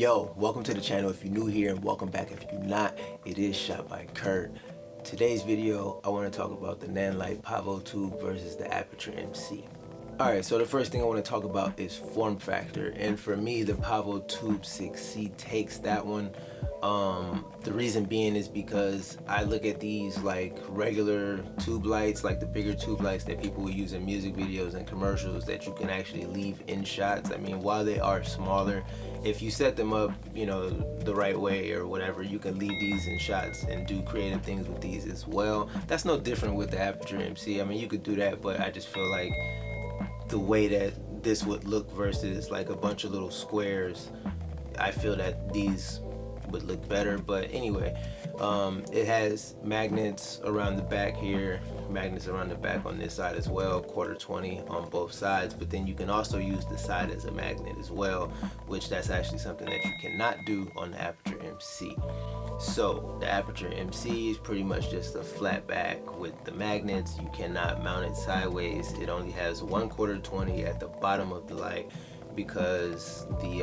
Yo, welcome to the channel if you're new here, and welcome back if you're not. It is Shot by Curt. Today's video, I want to talk about the Nanlite Pavotube versus the Aputure MC. Alright, so the first thing I want to talk about is form factor, and for me, the Pavotube 6C takes that one. The reason being is because I look at these like regular tube lights, like the bigger tube lights that people will use in music videos and commercials that you can actually leave in shots. I mean, while they are smaller, if you set them up, you know, the right way or whatever, you can leave these in shots and do creative things with these as well. That's no different with the Aputure MC. I mean, you could do that, but I just feel like the way that this would look versus like a bunch of little squares, I feel that these would look better. But anyway, it has magnets around the back here, magnets around the back on this side as well, 1/4-20 on both sides. But then you can also use the side as a magnet as well, which that's actually something that you cannot do on the Aputure MC. So the Aputure MC is pretty much just a flat back with the magnets. You cannot mount it sideways. It only has 1/4-20 at the bottom of the light because the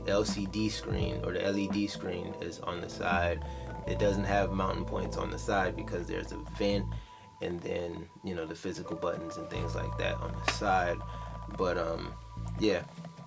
LCD screen or the LED screen is on the side. It doesn't have mounting points on the side because there's a vent, and then, you know, the physical buttons and things like that on the side. But yeah,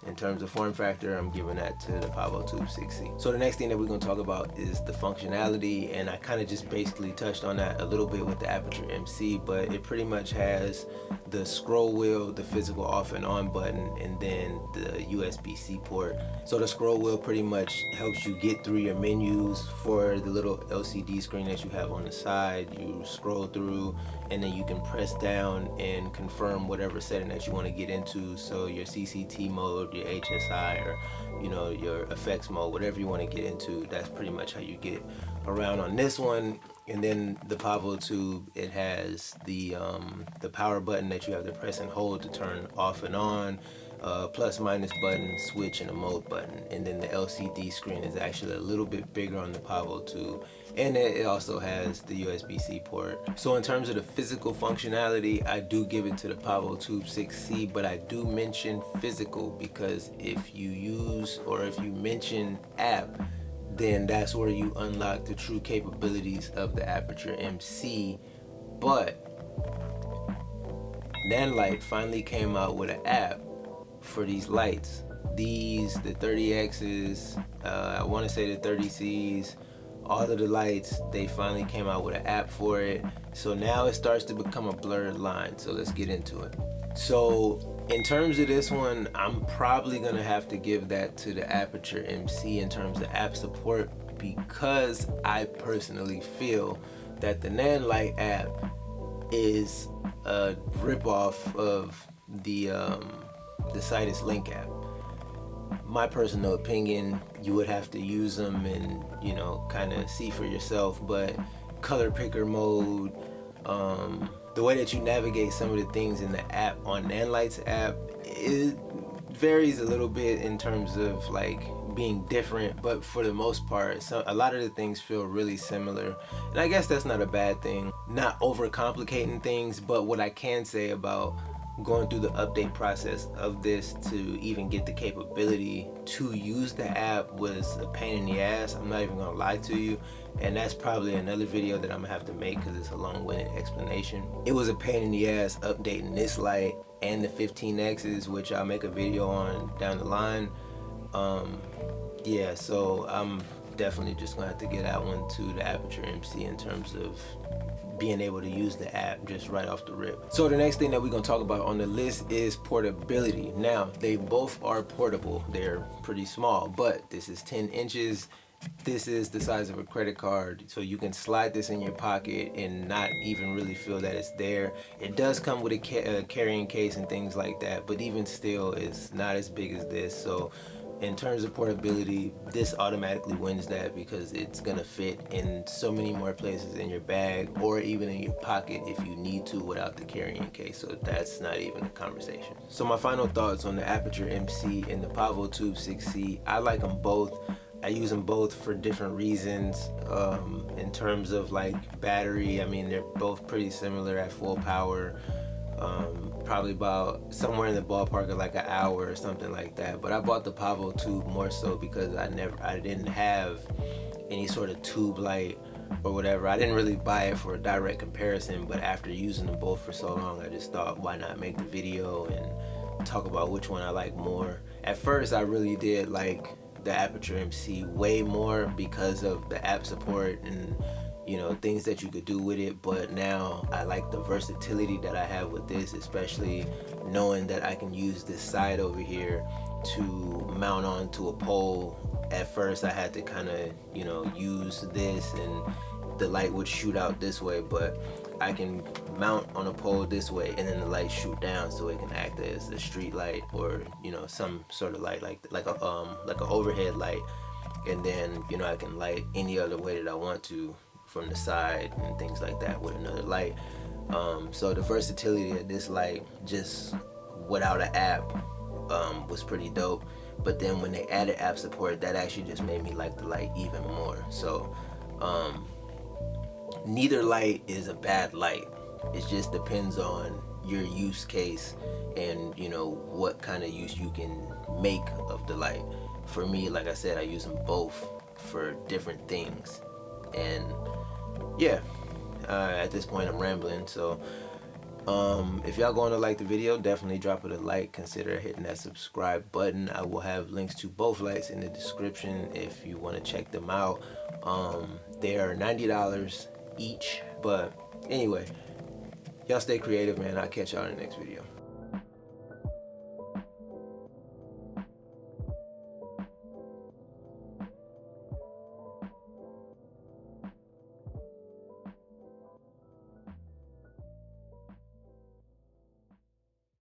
in terms of form factor, I'm giving that to the Pavotube 6C. So the next thing that we're going to talk about is the functionality, and I kind of just basically touched on that a little bit with the Aputure MC, but it pretty much has the scroll wheel, the physical off and on button, and then the USB-C port. So the scroll wheel pretty much helps you get through your menus for the little LCD screen that you have on the side. You scroll through, and then you can press down and confirm whatever setting that you want to get into. So your CCT mode, your HSI, or you know, your effects mode, whatever you want to get into, that's pretty much how you get around on this one. And then the Pavotube, it has the power button that you have to press and hold to turn off and on, plus minus button, switch, and a mode button. And then the LCD screen is actually a little bit bigger on the Pavotube, and it also has the USB-C port. So in terms of the physical functionality, I do give it to the Pavotube 6C, but I do mention physical because if you use or if you mention app, then that's where you unlock the true capabilities of the Aputure MC. But Nanlite finally came out with an app for these lights. The 30Xs, I want to say the 30Cs, all of the lights, they finally came out with an app for it. So now it starts to become a blurred line. So let's get into it. So in terms of this one, I'm probably gonna have to give that to the Aputure MC in terms of app support, because I personally feel that the Nanlite app is a ripoff of the Situs Link app. My personal opinion, you would have to use them and, you know, kind of see for yourself, but color picker mode, the way that you navigate some of the things in the app on Nanlite's app, it varies a little bit in terms of like being different, but for the most part, a lot of the things feel really similar, and I guess that's not a bad thing. Not overcomplicating things, but what I can say about going through the update process of this to even get the capability to use the app was a pain in the ass. I'm not even gonna lie to you, and that's probably another video that I'm gonna have to make because it's a long-winded explanation. It was a pain in the ass updating this light and the 15Xs, which I'll make a video on down the line. Yeah, so I'm definitely just gonna have to get that one to the Aputure MC in terms of being able to use the app just right off the rip. So the next thing that we're gonna talk about on the list is portability. Now, they both are portable. They're pretty small, but this is 10 inches. This is the size of a credit card, so you can slide this in your pocket and not even really feel that it's there. It does come with a carrying case and things like that, but even still, it's not as big as this. So in terms of portability, this automatically wins that because it's gonna fit in so many more places in your bag or even in your pocket if you need to without the carrying case. So that's not even a conversation. So my final thoughts on the Aputure MC and the Pavotube 6C, I like them both. I use them both for different reasons. In terms of like battery, I mean, they're both pretty similar at full power. probably about somewhere in the ballpark of like an hour or something like that. But I bought the Pavotube more so because I didn't have any sort of tube light or whatever. I didn't really buy it for a direct comparison, but after using them both for so long, I just thought, why not make the video and talk about which one I like more. At first, I really did like the Aputure MC way more because of the app support and, you know, things that you could do with it. But now I like the versatility that I have with this, especially knowing that I can use this side over here to mount onto a pole. At first I had to kind of, you know, use this and the light would shoot out this way, but I can mount on a pole this way and then the light shoot down, so it can act as a street light or, you know, some sort of light like a overhead light. And then, you know, I can light any other way that I want to from the side and things like that with another light. So the versatility of this light just without an app was pretty dope. But then when they added app support, that actually just made me like the light even more. So neither light is a bad light. It just depends on your use case and, you know, what kind of use you can make of the light. For me, like I said, I use them both for different things. And yeah, at this point I'm rambling. So if y'all going to like the video, definitely drop it a like. Consider hitting that subscribe button. I will have links to both lights in the description if you want to check them out. They are $90 each. But anyway, y'all stay creative, man. I'll catch y'all in the next video.